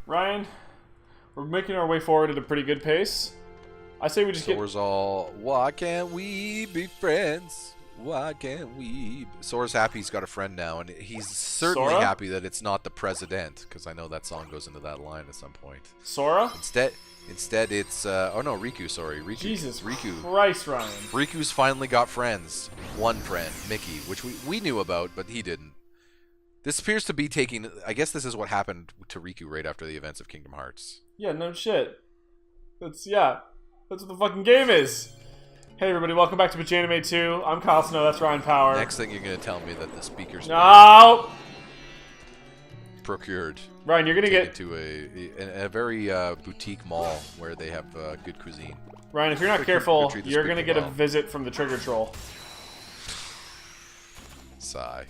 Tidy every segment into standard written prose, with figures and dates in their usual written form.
Ryan, we're making our way forward at a pretty good pace. I say we just Sora's all, why can't we be friends? Why can't we? Sora's happy he's got a friend now, and he's certainly Sora? happy that it's not the president, because I know that song goes into that line at some point. Sora? Instead, it's oh no, Riku. Sorry, Riku. Jesus Riku. Christ, Ryan. Riku's finally got friends. One friend, Mickey, which we knew about, but he didn't. This appears to be taking. I guess this is what happened to Riku right after the events of Kingdom Hearts. Yeah, no shit. That's what the fucking game is. Hey everybody, welcome back to Pajanime 2. I'm Kyle Snow, that's Ryan Power. Next thing you're gonna tell me that the speakers no! procured. Ryan, you're gonna get to a very boutique mall where they have good cuisine. Ryan, if you're not careful, treat the you're gonna speaker get a well. visit from the Trigger Troll. Sigh.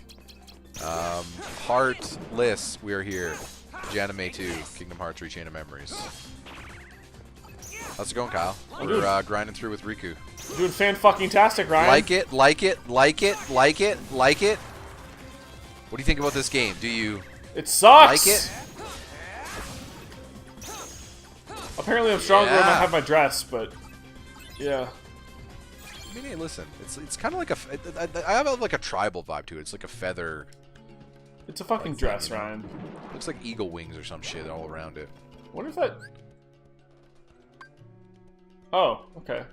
Heartless, we're here. Pajanime 2, Kingdom Hearts Rechain of Memories. How's it going, Kyle? We're grinding through with Riku. Doing fan-fucking-tastic, Ryan. Like it. What do you think about this game? Do you It sucks! like it? Apparently I'm stronger when I Yeah. have my dress, but... Yeah. I mean, hey, listen. It's kind of like I have like a tribal vibe to it. It's like a feather. It's a fucking dress, Ryan. Looks like eagle wings or some shit all around it. What if that... Oh, okay.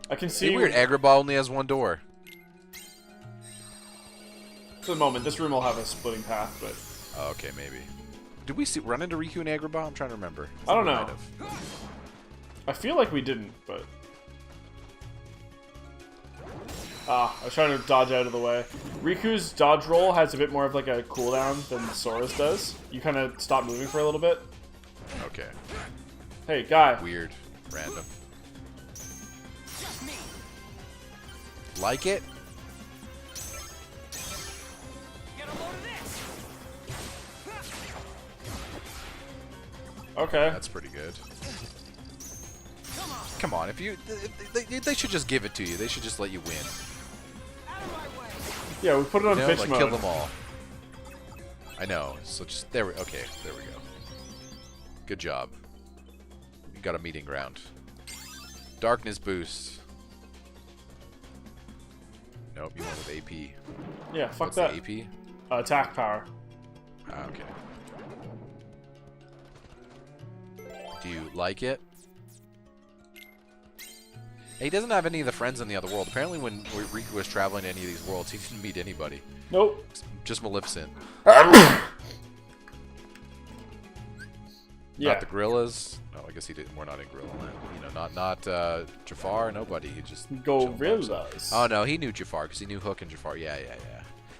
I can see... See, weird. Agrabah only has one door. For the moment, this room will have a splitting path, but... Oh, okay, maybe. Did we run into Riku and Agrabah? I'm trying to remember. I don't know. Might have. I feel like we didn't, but... Ah, I was trying to dodge out of the way. Riku's dodge roll has a bit more of like a cooldown than Sora's does. You kind of stop moving for a little bit. Okay. Hey, guy. Weird. Random. Like it? Okay. That's pretty good. Come on, they should just give it to you. They should just let you win. Yeah, we put it on You know, fish like mode. kill them all. I know. So just there. Okay, there we go. Good job. You got a meeting ground. Darkness boost. Nope, you went with AP. Yeah, fuck What's that. the AP? Attack power. Ah, okay. Do you like it? He doesn't have any of the friends in the other world. Apparently when Riku was traveling to any of these worlds, he didn't meet anybody. Nope. Just Maleficent. Yeah. Not the gorillas. No, I guess he didn't. We're not in Gorilla Land. You know, not Jafar. Nobody. He just Gorillas. Oh no, he knew Jafar because he knew Hook and Jafar. Yeah.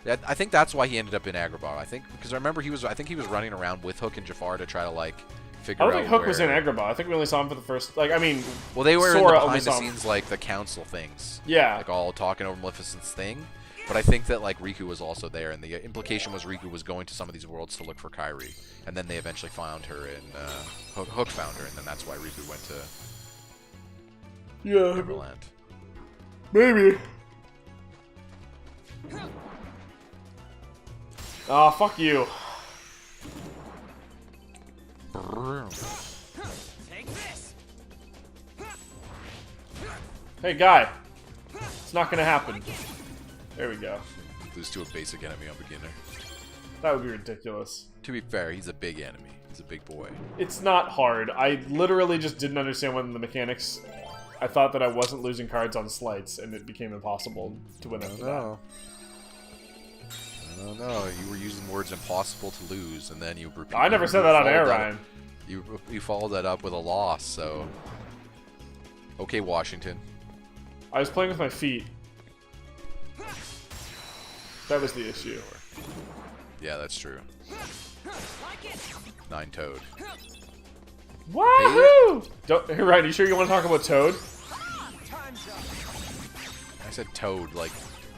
I think that's why he ended up in Agrabah. I think because I remember I think he was running around with Hook and Jafar to try to like figure out. I don't think Hook was in Agrabah. I think we only saw him for the first. Like, I mean. Well, they were Sora in the only behind the saw him. scenes, like the council things. Yeah. Like all talking over Maleficent's thing. But I think that like Riku was also there, and the implication was Riku was going to some of these worlds to look for Kairi, and then they eventually found her in Hook found her, and then that's why Riku went to Neverland. Maybe. Ah, fuck you. Take this. Hey, guy. It's not gonna happen. There we go. Lose to a basic enemy on beginner. That would be ridiculous. To be fair, he's a big enemy. He's a big boy. It's not hard. I literally just didn't understand one of the mechanics. I thought that I wasn't losing cards on slights, and it became impossible to win after that. I don't know. You were using words impossible to lose, and then you repeat. I never said that on air, Ryan. You followed that up with a loss, so. Okay, Washington. I was playing with my feet. That was the issue. Yeah, that's true. 9 Toad. Wahoo! Hey, Ryan, you sure you want to talk about Toad? I said Toad, like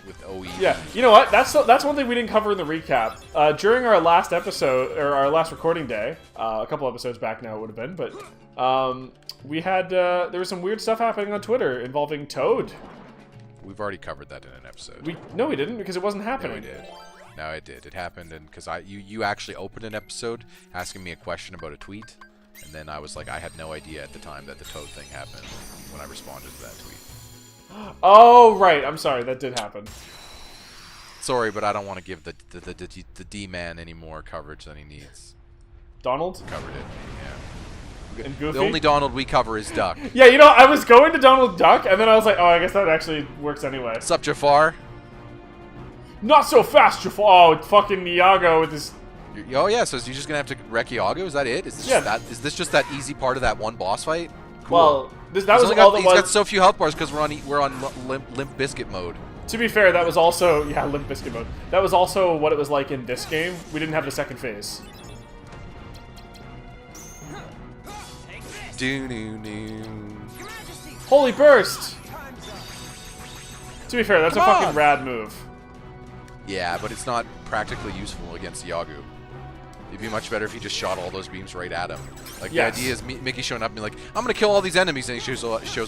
with OE. Yeah, you know what? That's one thing we didn't cover in the recap. During our last episode, or our last recording day, a couple episodes back now it would have been, but we had there was some weird stuff happening on Twitter involving Toad. We've already covered that in an episode. No, we didn't, because it wasn't No, happening. we did. No, it did. It happened, and because you actually opened an episode asking me a question about a tweet, and then I was like, I had no idea at the time that the Toad thing happened when I responded to that tweet. Oh, right. I'm sorry. That did happen. Sorry, but I don't want to give the D-man any more coverage than he needs. Donald? Covered it, yeah. And Goofy? The only Donald we cover is Duck. Yeah, you know, I was going to Donald Duck, and then I was like, oh, I guess that actually works anyway. What's up, Jafar? Not so fast, Jafar. Oh, fucking Iago with his... Oh, yeah, so you're just going to have to wreck Iago? Is that it? Is this just that easy part of that one boss fight? Cool. Well, that was all that he's got so few health bars because we're on Limp Biscuit mode. To be fair, that was also... Yeah, Limp Biscuit mode. That was also what it was like in this game. We didn't have the second phase. Holy burst! To be fair, that's a fucking rad move. Yeah, but it's not practically useful against Yagu. It'd be much better if he just shot all those beams right at him. Like, the idea is Mickey showing up and being like, I'm gonna kill all these enemies, and he shows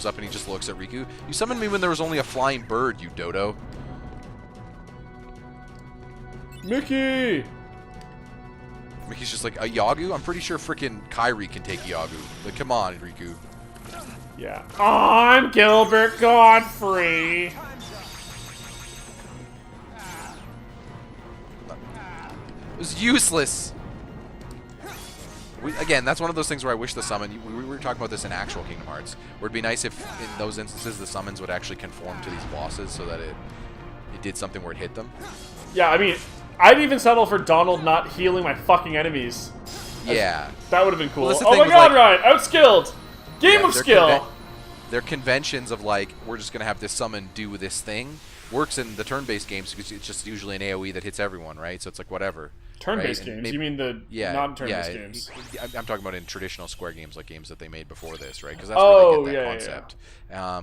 up and he just looks at Riku. You summoned me when there was only a flying bird, you dodo. Mickey! Mickey's just like, a Yagu? I'm pretty sure frickin' Kairi can take Yagu. Like, come on, Riku. Yeah. I'm Gilbert Godfrey! It was useless. Again, that's one of those things where I wish the summon... We were talking about this in actual Kingdom Hearts, where it'd be nice if, in those instances, the summons would actually conform to these bosses so that it did something where it hit them. Yeah, I mean, I'd even settle for Donald not healing my fucking enemies. Yeah. That would have been cool. Well, oh my god, Ryan! Outskilled! Game of skill! Their conventions of, like, we're just going to have this summon do this thing works in the turn-based games because it's just usually an AoE that hits everyone, right? So it's like, whatever. Turn-based right? games? You mean the non-turn-based games? I'm talking about in traditional Square games, like games that they made before this, right? Because that's where they get that concept. Yeah.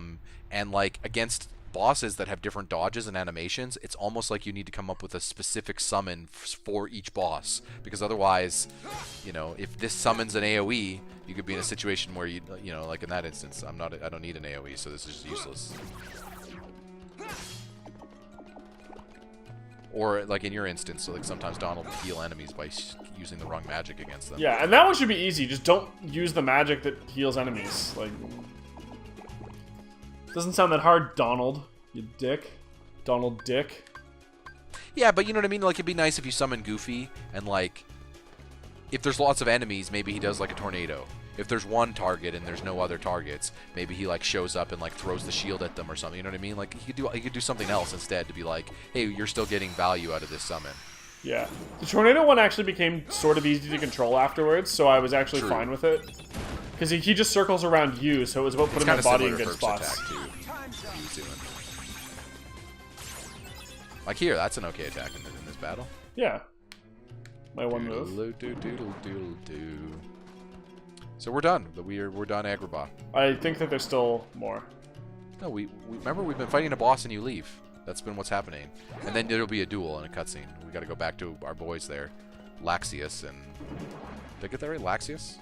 And, like, against bosses that have different dodges and animations, it's almost like you need to come up with a specific summon for each boss. Because otherwise, you know, if this summons an AoE, you could be in a situation where, you know, like in that instance, I don't need an AoE, so this is just useless. Or, like, in your instance, so, like, sometimes Donald will heal enemies by using the wrong magic against them. Yeah, and that one should be easy. Just don't use the magic that heals enemies. Like, doesn't sound that hard, Donald. You dick. Donald Dick. Yeah, but you know what I mean? Like, it'd be nice if you summon Goofy, and, like, if there's lots of enemies, maybe he does, like, a tornado. If there's one target and there's no other targets, maybe he like shows up and like throws the shield at them or something. You know what I mean? Like he could do something else instead to be like, hey, you're still getting value out of this summon. Yeah, the tornado one actually became sort of easy to control afterwards, so I was actually fine with it. Because he just circles around you, so it was about putting my body in good spots. Like here, that's an okay attack in this battle. Yeah, my one move. So we're done. We're done Agrabah. I think that there's still more. No, we remember we've been fighting a boss and you leave. That's been what's happening. And then there'll be a duel and a cutscene. We got to go back to our boys there, Laxius and. Did I get that right, Laxius?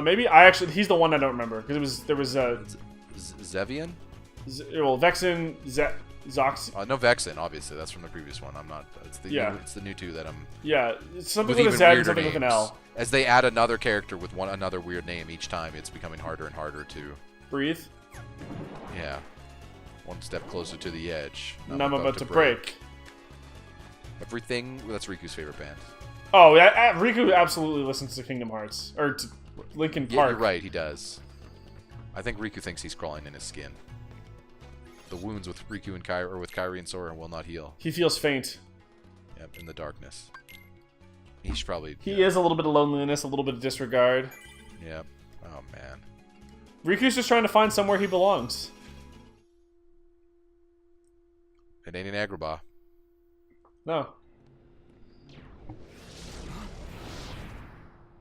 Maybe he's the one I don't remember because there was Zevian. Well, Vexen, Zox. No, Vexen. Obviously, that's from the previous one. I'm not. It's the new two that I'm. Yeah, something with a Z and something with an L. As they add another character with another weird name each time, it's becoming harder and harder to breathe. Yeah, one step closer to the edge. I'm about to break. Everything. That's Riku's favorite band. Oh, yeah, Riku absolutely listens to Kingdom Hearts or to Linkin Park. Yeah, you're right. He does. I think Riku thinks he's crawling in his skin. The wounds with Riku and Kairi, or with Kairi and Sora, will not heal. He feels faint. Yep, in the darkness. He should probably... He is a little bit of loneliness, a little bit of disregard. Yep. Oh, man. Riku's just trying to find somewhere he belongs. It ain't in Agrabah. No.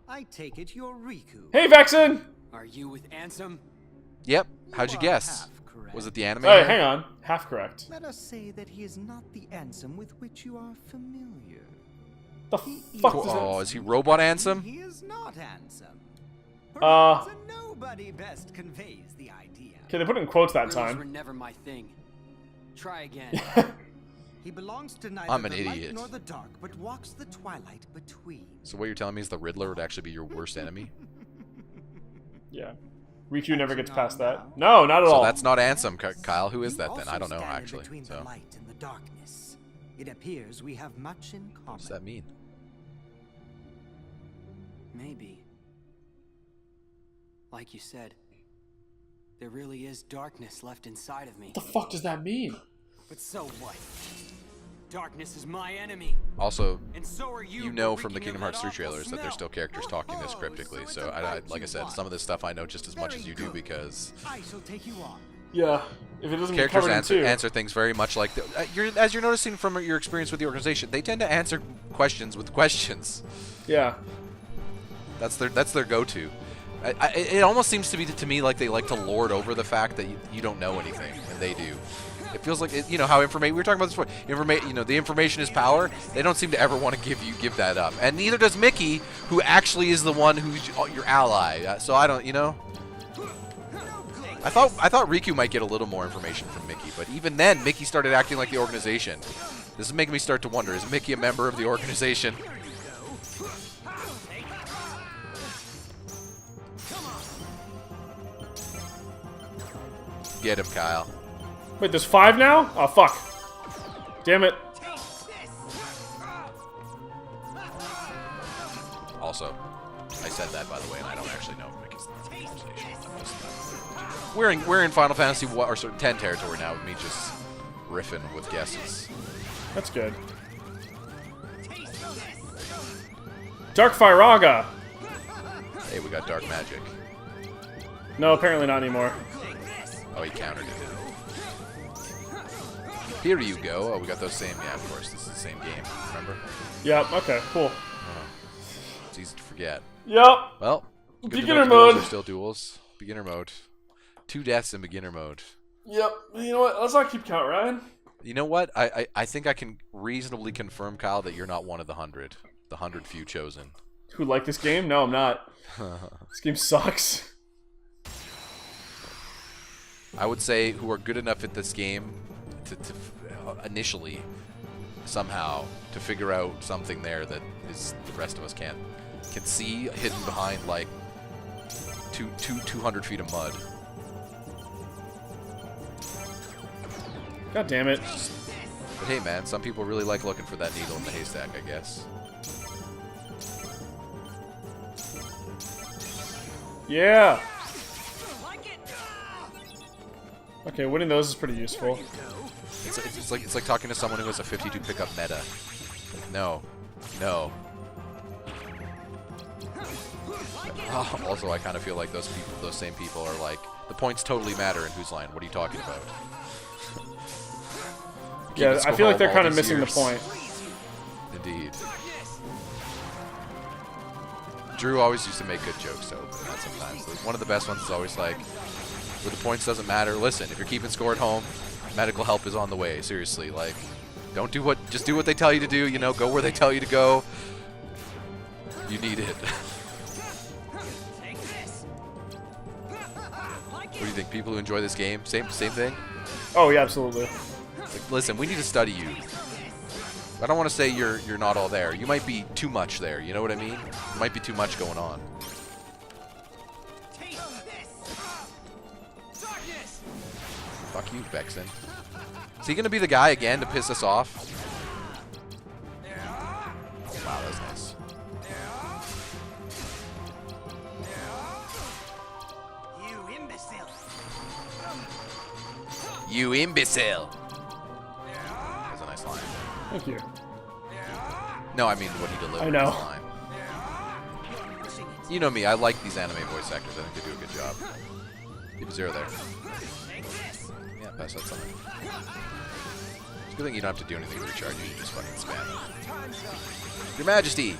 I take it you're Riku. Hey, Vexen! Are you with Ansem? Yep. How'd you guess? Was it the anime? Hey, hang on. Half correct. Let us say that he is not the Ansem with which you are familiar. The fuck does that... Oh, is he Robot Ansem? He is not Ansem. Uh... Perhaps a nobody best conveys the idea. Okay, they put it in quotes that Riddles were time. never my thing. Try again. He belongs to neither I'm an the idiot. light nor the dark, but walks the twilight between. So what you're telling me is the Riddler would actually be your worst enemy? Yeah. Riku never gets past that. No, not at all. So that's not Ansem, Kyle. Who is You that then? I also don't know, stand actually. between So the light and the darkness. It appears we have much in common. what does that mean? Maybe. Like you said, there really is darkness left inside of me. What the fuck does that mean? But so what? Darkness is my enemy. Also, And so are you. you know for from the wreaking Kingdom of Hearts that 3 awful trailers that there's still smell. characters talking this Oh, cryptically. so it's So, a fight like I you said, want. some of this stuff I know just as much Very as you do good. because I shall take you on. Yeah. If it doesn't get characters covered in two. answer things very much like as you're noticing from your experience with the organization. They tend to answer questions with questions. Yeah. That's their go-to. It almost seems to me like they like to lord over the fact that you don't know anything, and they do. It feels like you know how information. We were talking about this before. You know, the information is power. They don't seem to ever want to give that up, and neither does Mickey, who actually is the one who's your ally. So I don't, you know. I thought Riku might get a little more information from Mickey, but even then, Mickey started acting like the organization. This is making me start to wonder: is Mickey a member of the organization? Get him, Kyle. Wait, there's 5 now? Oh, fuck. Damn it. Also, I said that by the way, and I don't actually know if Mickey's the organization. We're in Final Fantasy or sort of 10 territory now with me just riffing with guesses. That's good. Dark Firaga. Hey, we got dark magic. No, apparently not anymore. Oh, he countered it. Here you go. Oh, we got those same. Yeah, of course. This is the same game. Remember? Yep, okay, cool. It's easy to forget. Yep. Well, good to know Beginner duels mode. are still duels. Beginner mode. 2 deaths in beginner mode. Yep. You know what? Let's not keep count, Ryan. You know what? I think I can reasonably confirm, Kyle, that you're not one of the 100. The 100 few chosen. Who like this game? No, I'm not. This game sucks. I would say who are good enough at this game to initially somehow to figure out something there that is the rest of us can see hidden behind like 200 feet of mud. God damn it. But hey, man, some people really like looking for that needle in the haystack, I guess. Yeah. Okay, winning those is pretty useful. It's like talking to someone who has a 52 pickup meta. No. Also, I kind of feel like those same people are like, the points totally matter in Whose Line. What are you talking about? Yeah, I feel like they're kind of missing the years. point. Indeed. Drew always used to make good jokes, though, but not sometimes. One of the best ones is always like, where the points doesn't matter. Listen, if you're keeping score at home, medical help is on the way. Seriously, like, just do what they tell you to do. You know, go where they tell you to go. You need it. What do you think? People who enjoy this game, same thing. Oh yeah, absolutely. Like, listen, we need to study you. I don't want to say you're not all there. You might be too much there. You know what I mean? There might be too much going on. Fuck you, Vexen. Is he gonna be the guy again to piss us off? Wow, that was nice. You imbecile! That's a nice line. Thank you. No, I mean what he delivered. I know. His line. You know me, I like these anime voice actors. I think they do a good job. Keep a 0 there. Yeah, pass that something. It's a good thing you don't have to do anything to recharge. You can just fucking spam it. Your Majesty!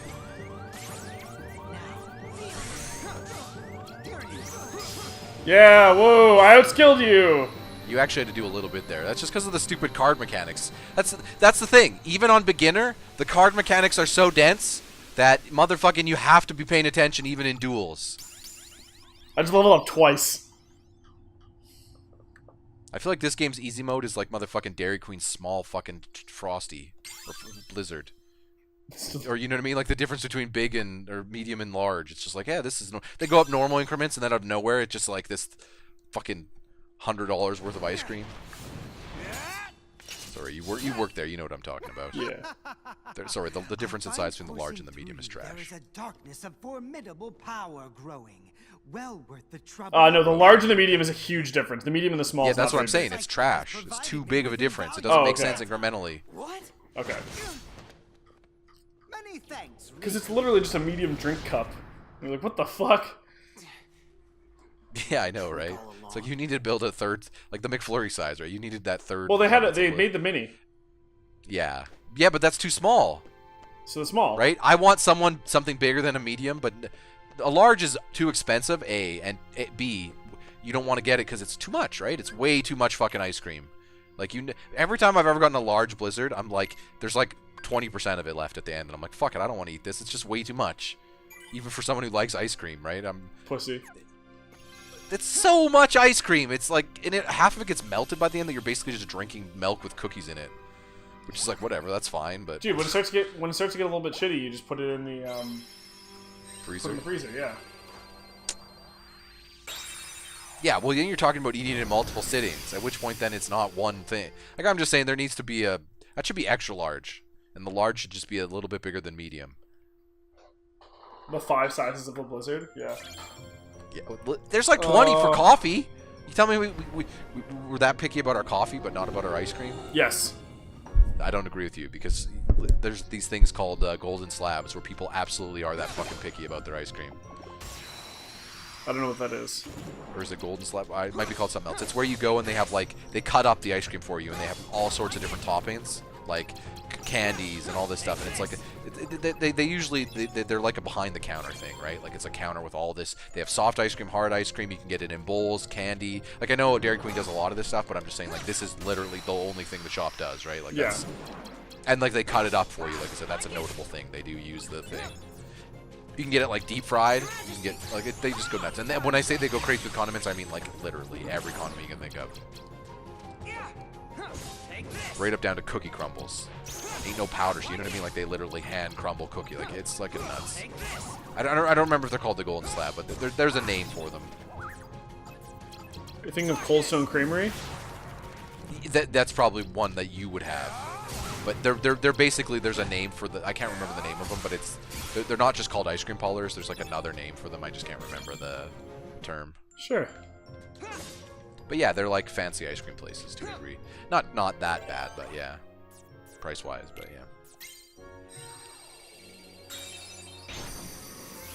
Yeah, whoa, I outskilled you! You actually had to do a little bit there. That's just because of the stupid card mechanics. That's the thing. Even on beginner, the card mechanics are so dense that motherfucking you have to be paying attention even in duels. I just leveled up twice. I feel like this game's easy mode is like motherfucking Dairy Queen's small fucking Frosty or Blizzard. Or you know what I mean? Like the difference between big and or medium and large. It's just like, yeah, this is they go up normal increments and then out of nowhere it's just like this fucking $100 worth of ice cream. Sorry, you work there. You know what I'm talking about. Yeah. Sorry, the difference in size between the large and the medium is There trash. is a darkness of formidable power growing. Well worth the trouble. No, the large and the medium is a huge difference. The medium and the small. Yeah, is that's not what I'm very saying. It's trash. It's too big of a difference. It doesn't make sense incrementally. What? big. Okay. Many thanks. Because it's literally just a medium drink cup. You're like, what the fuck? Yeah, I know, right? It's like you needed to build a third, like the McFlurry size, right? You needed that third. Well, they made the mini, Yeah, yeah, but that's too small, so the small. right? I want something bigger than a medium, but a large is too expensive. A and B, you don't want to get it because it's too much, right? It's way too much fucking ice cream. Like every time I've ever gotten a large Blizzard, I'm like, there's like 20% of it left at the end, and I'm like, fuck it, I don't want to eat this. It's just way too much, even for someone who likes ice cream, right? Pussy. It's so much ice cream. It's like, and half of it gets melted by the end that you're basically just drinking milk with cookies in it, which is like whatever, that's fine. But Dude, when it starts to get a little bit shitty, you just put it in the freezer. Put it in the freezer, yeah. Yeah, well then you're talking about eating it in multiple sittings. At which point then it's not one thing. Like I'm just saying there needs to be that should be extra large, and the large should just be a little bit bigger than medium. The 5 sizes of a Blizzard, yeah. Yeah, there's like 20 for coffee. You tell me we were that picky about our coffee, but not about our ice cream? Yes. I don't agree with you because there's these things called golden slabs where people absolutely are that fucking picky about their ice cream. I don't know what that is. Or is it golden slab? It might be called something else. It's where you go and they have like they cut up the ice cream for you and they have all sorts of different toppings like candies and all this stuff, and it's like they usually they're like a behind the counter thing, right? Like it's a counter with all this. They have soft ice cream, hard ice cream. You can get it in bowls, candy. Like I know Dairy Queen does a lot of this stuff, but I'm just saying like this is literally the only thing the shop does, right? Like yeah. And like they cut it up for you. Like I said, that's a notable thing. They do use the thing. You can get it like deep fried. You can get like they just go nuts. And then when I say they go crazy with condiments, I mean like literally every condiment you can think of. Right up down to cookie crumbles. Ain't no powders, you know what I mean? Like they literally hand crumble cookie. Like it's like nuts. I don't remember if they're called the Golden Slab, but there's a name for them. You're thinking of Cold Stone Creamery? That's probably one that you would have. But they're basically there's a name for the I can't remember the name of them, but it's they're not just called ice cream parlors. There's like another name for them. I just can't remember the term. Sure. But yeah, they're like fancy ice cream places to a degree. Not that bad, but yeah. Price-wise, but yeah.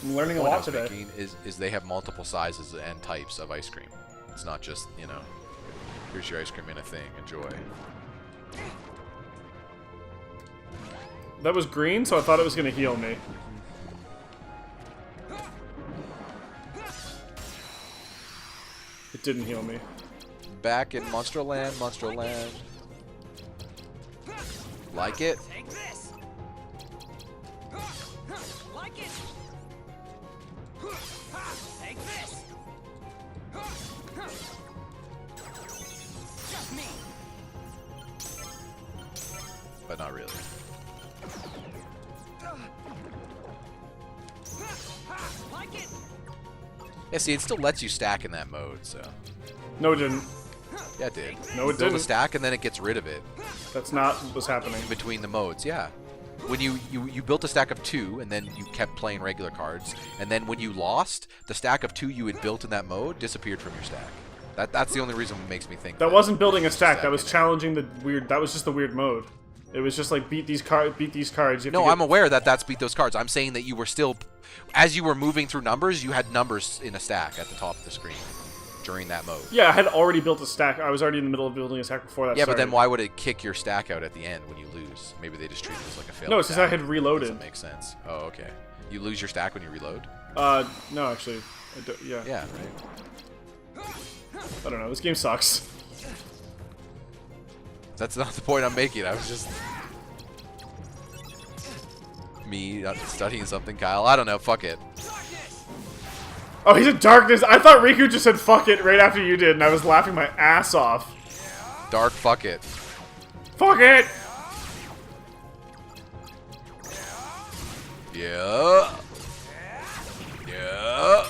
I'm learning a What I lot was today. thinking is they have multiple sizes and types of ice cream. It's not just, you know, here's your ice cream in a thing, enjoy. That was green, so I thought it was going to heal me. It didn't heal me. Back in Monsterland. Like it? Take this. Like it. Take this. Just me. But not really. Like it. Yeah, see, it still lets you stack in that mode, so. No, it didn't. Yeah, it did. No, You it build a didn't. stack and then it gets rid of it That's not what was happening. in between the modes, yeah. When you built a stack of 2 and then you kept playing regular cards, and then when you lost, the stack of 2 you had built in that mode disappeared from your stack. That's the only reason it makes me think That wasn't building a stack. That was in it. challenging the weird. That was just the weird mode. It was just like beat these cards. You have to No, get- I'm aware that that's beat those cards. I'm saying that you were still, as you were moving through numbers, you had numbers in a stack at the top of the screen during that mode. Yeah, I had already built a stack. I was already in the middle of building a stack before that Yeah, started. but then why would it kick your stack out at the end when you lose? Maybe they just treat it as like a failed No, it's because stack. I had reloaded. Doesn't make sense. Oh, okay. You lose your stack when you reload? No, actually. Yeah. Yeah, right. I don't know. This game sucks. That's not the point I'm making. I was just me studying something, Kyle. I don't know. Fuck it. Oh, he's in darkness. I thought Riku just said fuck it right after you did, and I was laughing my ass off. Dark. Fuck it. Fuck it. Yeah. Yeah.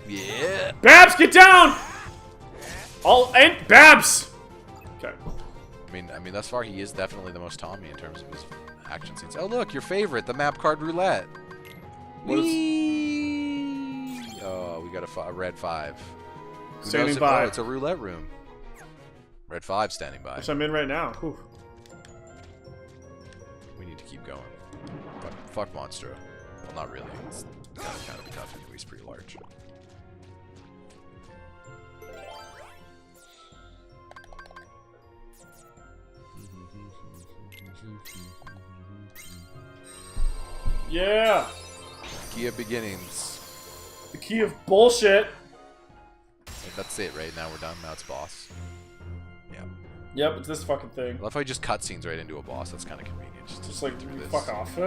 Yeah. Babs, get down. And Babs. Okay. I mean, thus far he is definitely the most Tommy in terms of his action scenes. Oh, look, your favorite, the map card roulette. What is- Whee! Oh, we got a red 5. Who Standing knows if- by. oh, it's a roulette room. Red 5 standing by. Which I'm in right now. Whew. We need to keep going. Fuck Monstro. Well, not really. It's kind of tough anyway. He's pretty large. Yeah. Key of beginnings. The key of bullshit. That's it, right? Now we're done. Now it's boss. Yeah. Yep, it's this fucking thing. I love how he just cutscenes right into a boss. That's kind of convenient. Just like, through this. fuck off.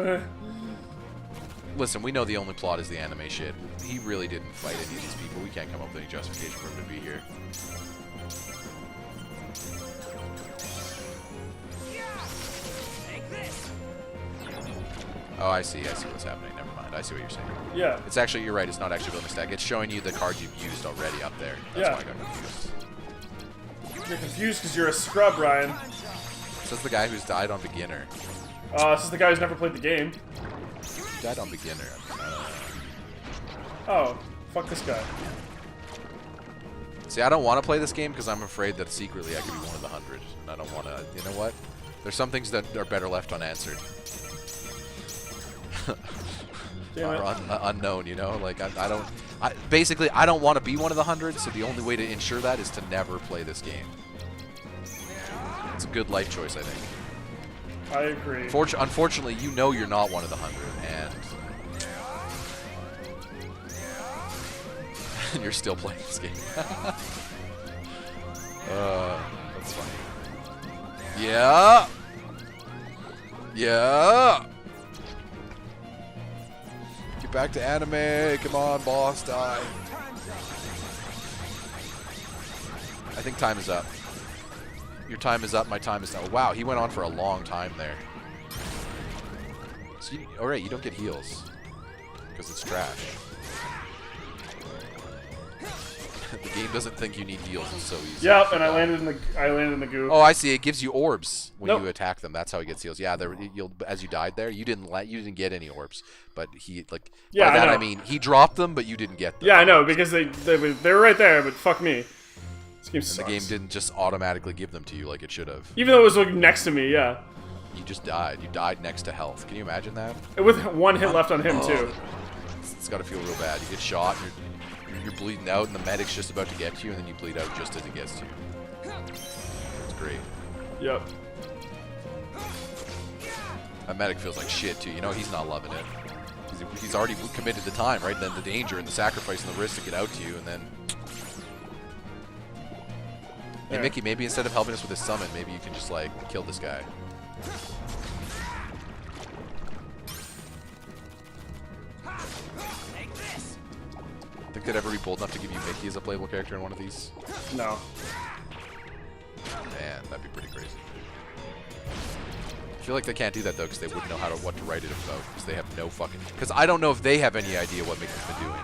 Listen, we know the only plot is the anime shit. He really didn't fight any of these people. We can't come up with any justification for him to be here. Oh, I see what's happening. Never mind. I see what you're saying. Yeah. It's actually, you're right, it's not actually building a stack. It's showing you the cards you've used already up there. That's Yeah. why I got confused. You're confused because you're a scrub, Ryan. This is the guy who's died on beginner. This is the guy who's never played the game. He died on beginner. Oh, fuck this guy. See, I don't want to play this game because I'm afraid that secretly I could be one of the 100. And I don't want to, you know what? There's some things that are better left unanswered. Damn it. Or unknown, you know? Like, basically, I don't want to be one of the 100, so the only way to ensure that is to never play this game. It's a good life choice, I think. I agree. Unfortunately, you know you're not one of the 100, and you're still playing this game. That's funny. Yeah! Yeah! Get back to anime. Come on, boss, die. I think time is up. Your time is up, my time is up. Wow, he went on for a long time there. So alright, you don't get heals. Because it's trash. The game doesn't think you need heals, it's so easy. Yep, and I landed in the goo. Oh, I see. It gives you orbs when Nope. you attack them. That's how he gets heals. Yeah, as you died there, you didn't get any orbs, but he Yeah, by that I know. I mean he dropped them, but you didn't get them. Yeah, I know, because they were right there, but fuck me. This game And sucks. the game didn't just automatically give them to you like it should have. Even though it was like next to me, yeah. You just died. You died next to health. Can you imagine that? And with one hit left on him too. It's got to feel real bad. You get shot, and you're bleeding out, and the medic's just about to get to you, and then you bleed out just as it gets to you. It's great. Yep. That medic feels like shit too. You know he's not loving it. He's already committed the time, right? Then the danger and the sacrifice and the risk to get out to you, and then. Hey Yeah. Mickey, maybe instead of helping us with his summon, maybe you can just like kill this guy. Think they'd ever be bold enough to give you Mickey as a playable character in one of these? No. Man, that'd be pretty crazy. I feel like they can't do that though, because they wouldn't know what to write it about, because they have no fucking. Because I don't know if they have any idea what Mickey's been doing.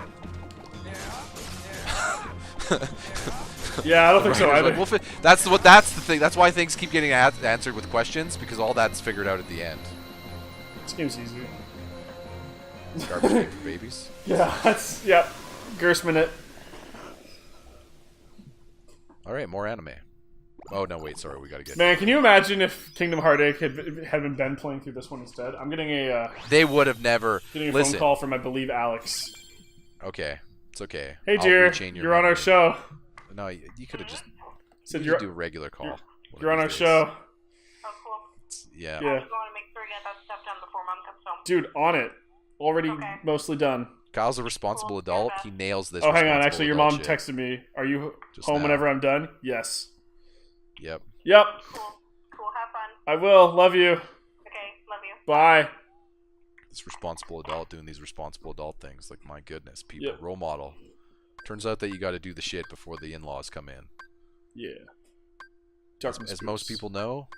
Yeah, I don't think so Writers are either. like, that's the thing. That's why things keep getting answered with questions, because all that's figured out at the end. This game's easy. Garbage game for babies. Yeah, that's yep. Gersman it. All right, more anime. Oh no, wait, sorry, we gotta get. Man, can you imagine if Kingdom Heartache had been Ben playing through this one instead? I'm getting a They would have never. phone call from I believe Alex. Okay, it's okay. Hey I'll dear, rechain your you're on our memory. show. No, you could have just. Said You you're could do a regular call. one you're of on our these show. days. Oh, cool. Yeah. Yeah, I just want to make sure you get that stuff done before Mom comes home. dude, on it. Already Okay. mostly done. Kyle's a responsible Cool. adult. He nails this. Oh, hang on. responsible Actually, your adult mom shit. texted me. Are you Just home now. whenever I'm done? Yes. Yep. Yep. Cool. Cool. Have fun. I will. Love you. Okay. Love you. Bye. This responsible adult doing these responsible adult things. Like, my goodness, people. Yep. Role model. Turns out that you got to do the shit before the in-laws come in. Yeah. As most people know,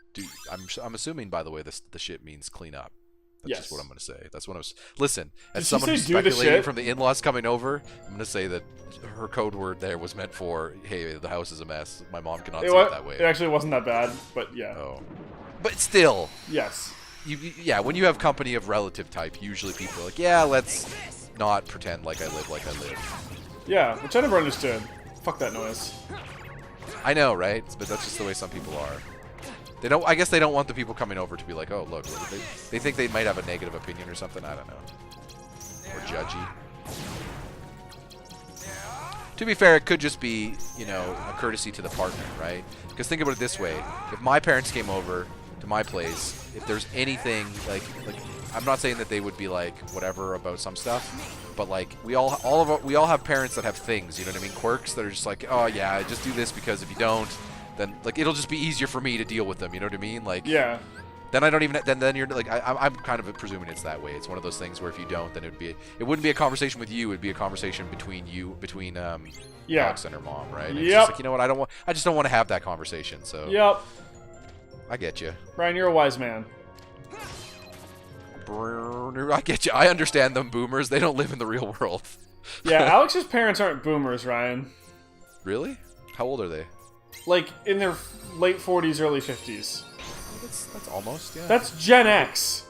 I'm assuming, by the way, the shit means clean up. That's just what I'm going to say. That's what I was... Listen, as someone who's speculating from the in-laws coming over, I'm going to say that her code word there was meant for, hey, the house is a mess. My mom cannot see it that way. It actually wasn't that bad, but yeah. Oh. But still. Yes. Yeah, when you have company of relative type, usually people are like, yeah, let's not pretend like I live like I live. Yeah, which I never understood. Fuck that noise. I know, right? But that's just the way some people are. They don't. I guess they don't want the people coming over to be like, oh, look. They think they might have a negative opinion or something. I don't know. Or judgy. To be fair, it could just be, you know, a courtesy to the partner, right? Because think about it this way: if my parents came over to my place, if there's anything like I'm not saying that they would be like whatever about some stuff, but like we all have parents that have things, you know what I mean, quirks that are just like, oh yeah, just do this because if you don't, then like it'll just be easier for me to deal with them, you know what I mean? Like yeah. Then I don't even then you're like I'm kind of presuming it's that way. It's one of those things where if you don't, then it wouldn't be a conversation with you. It'd be a conversation between Alex and her mom, right? And it's just like, you know what? I just don't want to have that conversation. So yep. I get you, Brian. You're a wise man. I get you. I understand them boomers. They don't live in the real world. Yeah, Alex's parents aren't boomers, Ryan. Really? How old are they? Like in their late 40s, early 50s. That's almost, yeah. That's Gen X.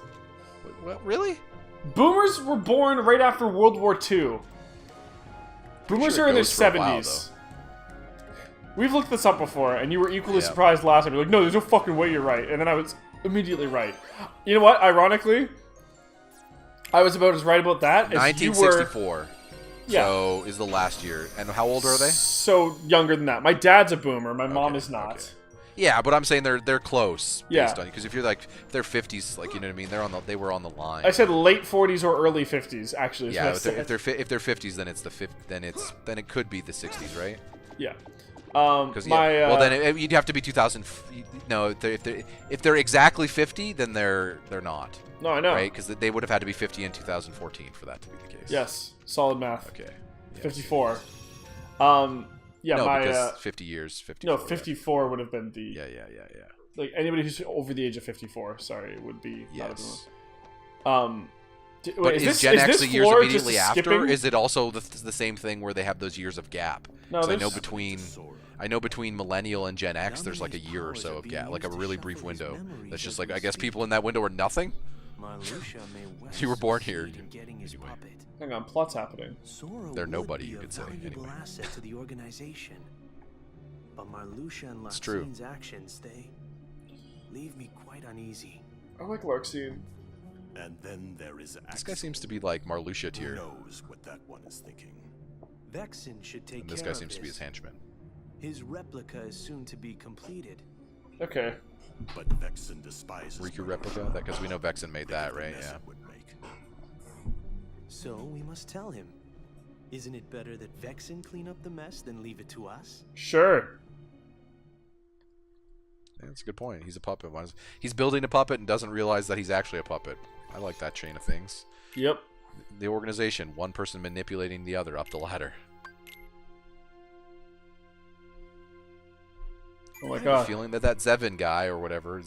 What, really? Boomers were born right after World War II. Boomers are in their 70s. We've looked this up before, and you were equally surprised last time. You're like, no, there's no fucking way you're right. And then I was immediately right. You know what? Ironically, I was about as right about that as 1964. You were. Yeah. So is the last year. And how old are they? So younger than that. My dad's a boomer. My mom is not. Okay. Yeah, but I'm saying they're close. Yeah. Because if you're like they're 50s, like you know what I mean, they were on the line. I said late 40s or early 50s. Actually. Yeah. If they're 50s, then it's then it could be the 60s, right? Yeah. Well, then you'd have to be 2000. No, if they're exactly 50, then they're not. No, I know. Right? Because they would have had to be 50 in 2014 for that to be the case. Yes, solid math. Okay. Yes. 54. Yeah, no, because 50 years. 54. No, 54 would have been the. Yeah. Like anybody who's over the age of 54, sorry, would be. Yes. Not a boomer. But is Gen X the years immediately after? Is it also the same thing where they have those years of gap? No, I know between Millennial and Gen X, there's like a year or so of gap, like a really brief window. That's just like, I guess people in that window are nothing. You were born here. Anyway. Hang on, plot's happening. They're nobody, you could say. Anyway. But Marluxia and it's true. Larxine's actions, they leave me quite uneasy. I like Larxine. And then there is this guy seems to be like Marluxia tier. Who knows what that one is thinking? Vexen should take and this care guy seems of to be his henchman. His replica is soon to be completed. Okay. But Vexen despises Riku replica? That because we know Vexen made that, right? Yeah. So we must tell him. Isn't it better that Vexen clean up the mess than leave it to us? Sure. Yeah, that's a good point. He's a puppet. He's building a puppet and doesn't realize that he's actually a puppet. I like that chain of things. Yep. The organization, one person manipulating the other up the ladder. Oh my I have god. a feeling that Zevin guy or whatever,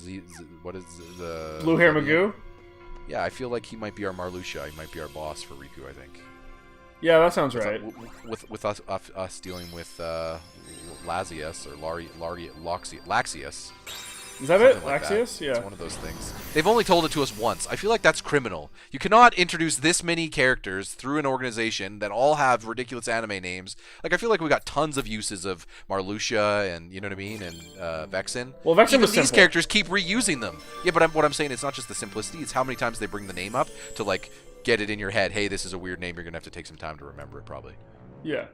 what is the... Blue hair Magoo? Yeah, I feel like he might be our Marluxia. He might be our boss for Riku, I think. Yeah, that sounds right. With us dealing with Lazius or Laxius. Is that it? Like Laxius? that. Yeah. It's one of those things. They've only told it to us once. I feel like that's criminal. You cannot introduce this many characters through an organization that all have ridiculous anime names. Like, I feel like we got tons of uses of Marluxia and, you know what I mean, and Vexen. Well, Vexen Even was these simple. characters keep reusing them. Yeah, but what I'm saying, it's not just the simplicity. It's how many times they bring the name up to, like, get it in your head. Hey, this is a weird name. You're going to have to take some time to remember it, probably. Yeah.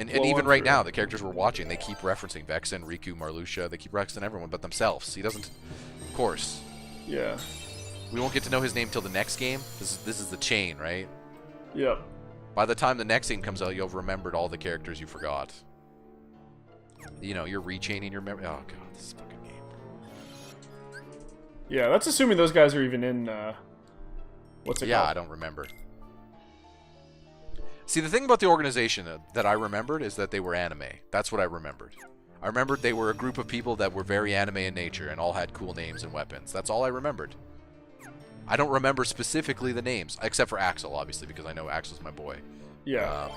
And even right now, the characters we're watching, they keep referencing Vexen, Riku, Marluxia. They keep referencing everyone but themselves. He doesn't... Of course. Yeah. We won't get to know his name till the next game. This is the chain, right? Yep. By the time the next game comes out, you'll have remembered all the characters you forgot. You know, you're rechaining your memory. Oh god, this fucking game. Yeah, that's assuming those guys are even in, what's it Yeah, called? I don't remember. See, the thing about the organization that I remembered is that they were anime. That's what I remembered. I remembered they were a group of people that were very anime in nature and all had cool names and weapons. That's all I remembered. I don't remember specifically the names, except for Axel, obviously, because I know Axel's my boy. Yeah.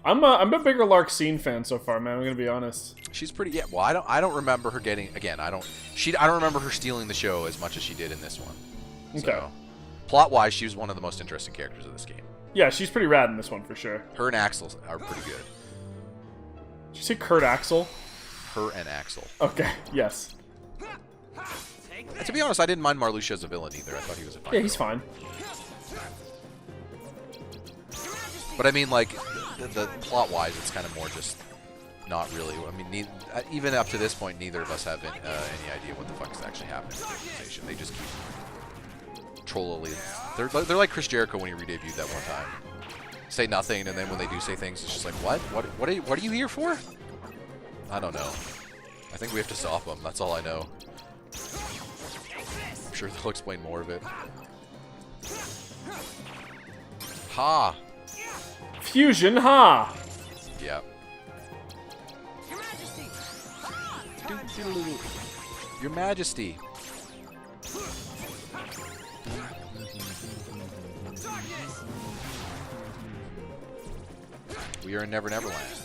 I'm a bigger Larxene fan so far, man. I'm gonna be honest. She's pretty. Yeah. Well, I don't remember her getting. Again, I don't remember her stealing the show as much as she did in this one. Okay. So, plot-wise, she was one of the most interesting characters of this game. Yeah, she's pretty rad in this one for sure. Her and Axel are pretty good. Did you say Kurt Axel? Her and Axel. Okay. Yes. And to be honest, I didn't mind Marluxia as a villain either. I thought he was a fine. Yeah, he's villain. fine. But I mean, like, the plot-wise, it's kind of more just not really. I mean, even up to this point, neither of us have any idea what the fuck is actually happening in the organization. They just keep trollily. They're like Chris Jericho when he re-debuted that one time. Say nothing, and then when they do say things, it's just like, what? What are you here for? I don't know. I think we have to stop them. That's all I know. I'm sure they'll explain more of it. Ha! Fusion, ha! Yeah. Your Majesty. We are in Never Never Land.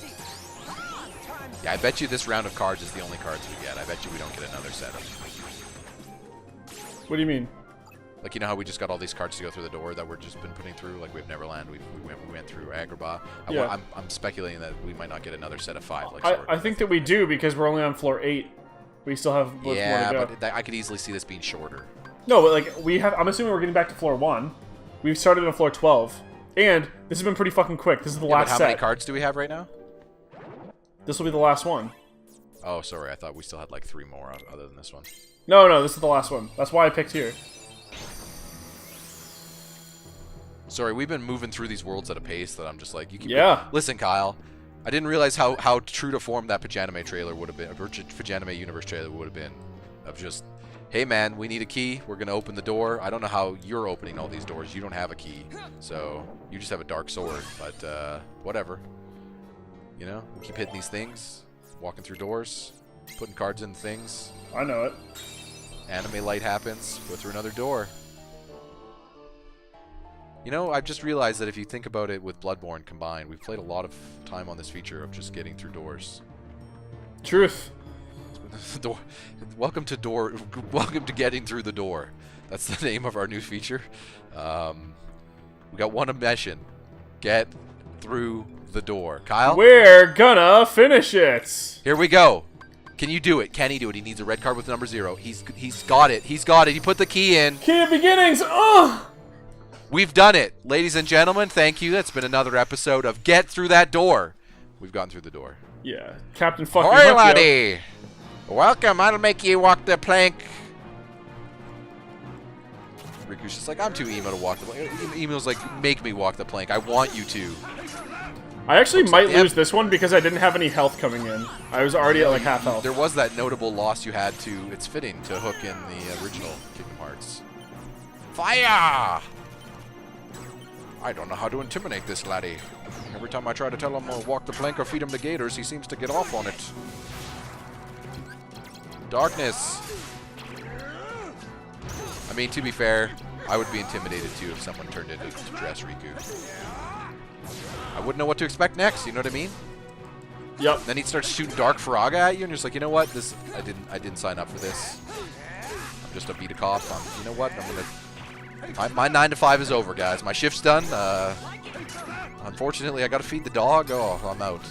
Yeah, I bet you this round of cards is the only cards we get. I bet you we don't get another set of. What do you mean? Like, you know how we just got all these cards to go through the door that we've just been putting through? Like, we have Neverland, we went through Agrabah. Yeah. I'm speculating that we might not get another set of 5. Like I think that we do because we're only on floor 8. We still have more to go. but I could easily see this being shorter. No, but like I'm assuming we're getting back to floor 1. We've started on floor 12. And this has been pretty fucking quick. This is the last but how set. many cards do we have right now? This will be the last one. Oh, sorry. I thought we still had like 3 more other than this one. No, this is the last one. That's why I picked here. Sorry, we've been moving through these worlds at a pace that I'm just like, you keep. Yeah. Listen, Kyle. I didn't realize how true to form that Pajanime trailer would have been, or Pajanime Universe trailer would have been, of just, hey man, we need a key. We're gonna open the door. I don't know how you're opening all these doors. You don't have a key, so you just have a dark sword. But whatever. You know, we keep hitting these things, walking through doors, putting cards in things. I know it. Anime light happens. Go through another door. You know, I've just realized that if you think about it with Bloodborne combined, we've played a lot of time on this feature of just getting through doors. Truth. Door. Welcome to getting through the door. That's the name of our new feature. We got one mission. Get through the door. Kyle? We're gonna finish it. Here we go. Can you do it? Can he do it? He needs a red card with number 0. He's got it. He's got it. He put the key in. Key of Beginnings. Ugh. We've done it. Ladies and gentlemen, thank you. That's been another episode of Get Through That Door. We've gone through the door. Yeah. Captain fucking Hoi, Huckyo. laddie. Welcome. I'll make you walk the plank. Riku's just like, I'm too emo to walk the plank. Emo's like, make me walk the plank. I want you to. I actually might Yep. lose this one because I didn't have any health coming in. I was already at like half health. There was that notable loss you had to, it's fitting, to Hook in the original Kingdom Hearts. Fire! I don't know how to intimidate this laddie. Every time I try to tell him to walk the plank or feed him the gators, he seems to get off on it. Darkness. I mean, to be fair, I would be intimidated too if someone turned into Dress Riku. I wouldn't know what to expect next, you know what I mean? Yep. Then he'd start shooting Dark Faraga at you, and you're just like, you know what? This I didn't sign up for this. I'm just a beat a cop. You know what? My 9 to 5 is over, guys. My shift's done. Unfortunately, I got to feed the dog. Oh, I'm out.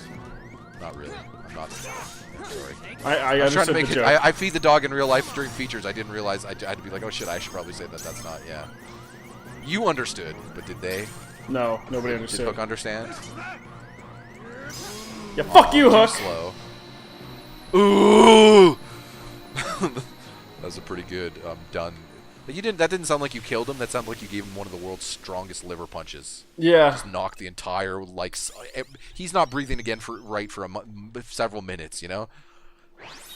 Not really. I'm not. Sorry. I was trying to understood make the it. joke. I feed the dog in real life during features. I didn't realize. I had to be like, oh shit. I should probably say that. That's not. Yeah. You understood, but did they? No, nobody Did understood. Hook understand? Yeah, fuck you, Too Hook. slow. Ooh! That was a pretty good done. But you didn't. That didn't sound like you killed him. That sounded like you gave him one of the world's strongest liver punches. Yeah. Just knocked the entire he's not breathing again for several minutes. You know.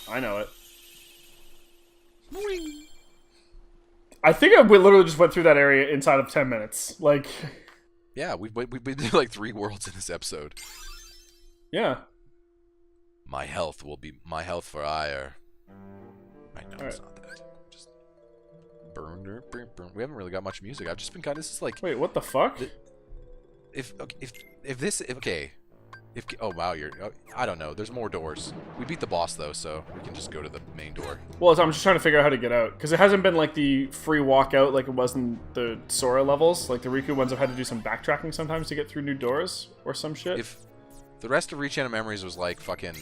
I know it. I think I literally just went through that area inside of 10 minutes. Like. Yeah, we've been to like 3 worlds in this episode. Yeah. My health will be my health for ire. I know it's Alright. not that. Just burn. We haven't really got much music. I've just been kind of. This is like. Wait, what the fuck? Oh wow, I don't know. There's more doors. We beat the boss though, so we can just go to the main door. Well, I'm just trying to figure out how to get out. Because it hasn't been like the free walkout like it was in the Sora levels. Like the Riku ones have had to do some backtracking sometimes to get through new doors or some shit. If the rest of Reach Out of Memories was like fucking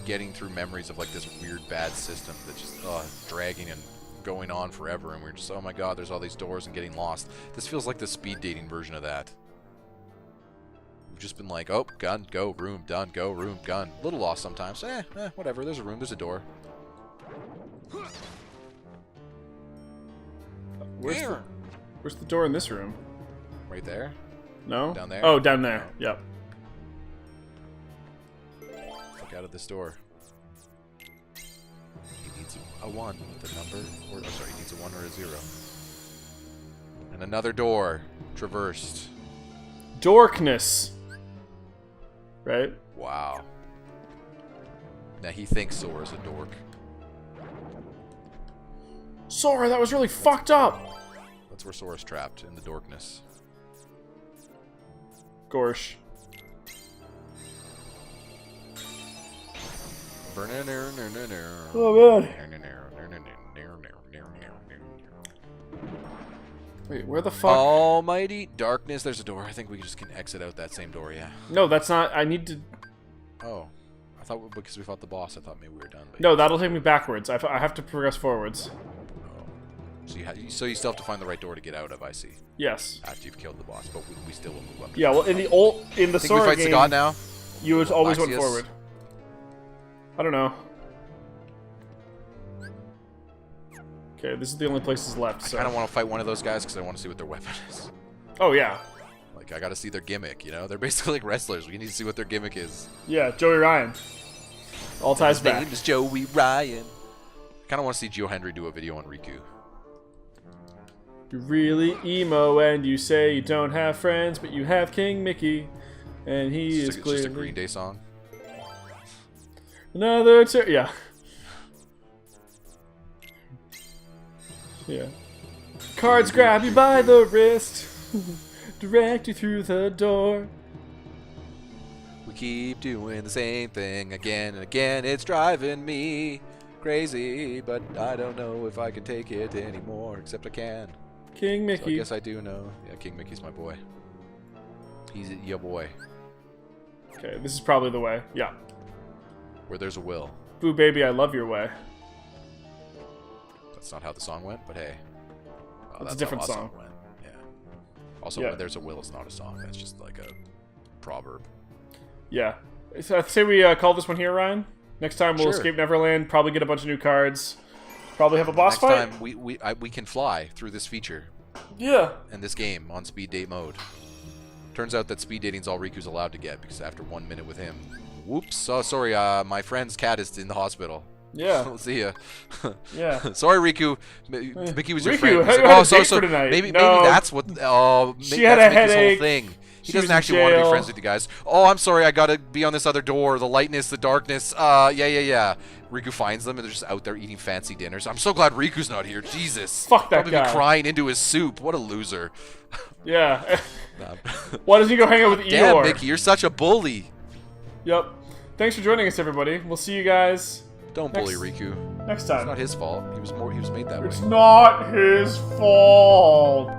getting through memories of like this weird bad system that just dragging and going on forever, and we're just, oh my god, there's all these doors and getting lost. This feels like the speed dating version of that. We've just been like, oh, gun, go, room, done, go, room, gun. A little lost sometimes. Whatever. There's a room, there's a door. Where's the door in this room? Right there? No? Down there? Oh, down there. Yep. Fuck out of this door. He needs a 1 with a number, he needs a 1 or a 0. And another door traversed. Dorkness. Right? Wow. Now he thinks Sora's a dork. Sora, that was really fucked up! That's where Sora's trapped, in the dorkness. Gorsh. Oh, man. Wait, where the fuck? Almighty darkness. There's a door. I think we just can exit out that same door, yeah. No, that's not... I need to... Oh. I thought because we fought the boss, I thought maybe we were done. But No, that'll take me backwards. I have to progress forwards. So you still have to find the right door to get out of, I see. Yes. After you've killed the boss, but we still will move up. Yeah, well, in the think we Sora fight game, Sagat now? you was always went Laxius? forward. I don't know. Okay, this is the only places left, so... I kind of want to fight one of those guys because I want to see what their weapon is. Oh, yeah. Like, I got to see their gimmick, you know? They're basically like wrestlers. We need to see what their gimmick is. Yeah, Joey Ryan. All ties back. His name is Joey Ryan. I kind of want to see Joe Henry do a video on Riku. You're really emo and you say you don't have friends, but you have King Mickey. And he is It's clearly... just a Green Day song. Another yeah. Yeah. Cards grab you by the wrist, direct you through the door. We keep doing the same thing again and again. It's driving me crazy, but I don't know if I can take it anymore. Except I can. King So Mickey. I guess I do know. Yeah, King Mickey's my boy. He's your boy. Okay, this is probably the way. Yeah. Where there's a will. Boo baby, I love your way. That's not how the song went, but hey. Oh, It's a that's different how our song. went. Yeah. Also, Yeah. where there's a will is not a song. That's just like a proverb. Yeah. So I'd say we call this one here, Ryan. Next time we'll Sure. escape Neverland, probably get a bunch of new cards, probably have a boss Next fight. time we can fly through this feature Yeah. and this game on speed date mode. Turns out that speed dating's all Riku's allowed to get because after 1 minute with him, whoops! Oh, sorry. My friend's cat is in the hospital. Yeah. We'll see ya. Yeah. Sorry, Riku. Mickey was your Riku, friend. how He's you had a date for tonight? Maybe No. that's what. Oh, She had that's a Mickey's headache. whole thing. He She was doesn't in actually want to be jail. friends with you guys. Oh, I'm sorry. I gotta be on this other door. The lightness, the darkness. Yeah. Riku finds them and they're just out there eating fancy dinners. I'm so glad Riku's not here. Jesus. Fuck that Probably guy. be crying into his soup. What a loser. Yeah. Nah. Why doesn't he go hang out with Damn, Eeyore? Mickey, you're such a bully. Yep. Thanks for joining us, everybody. We'll see you guys Don't Next- bully Riku. next It's time. not his fault. He was made that way. It's not his fault.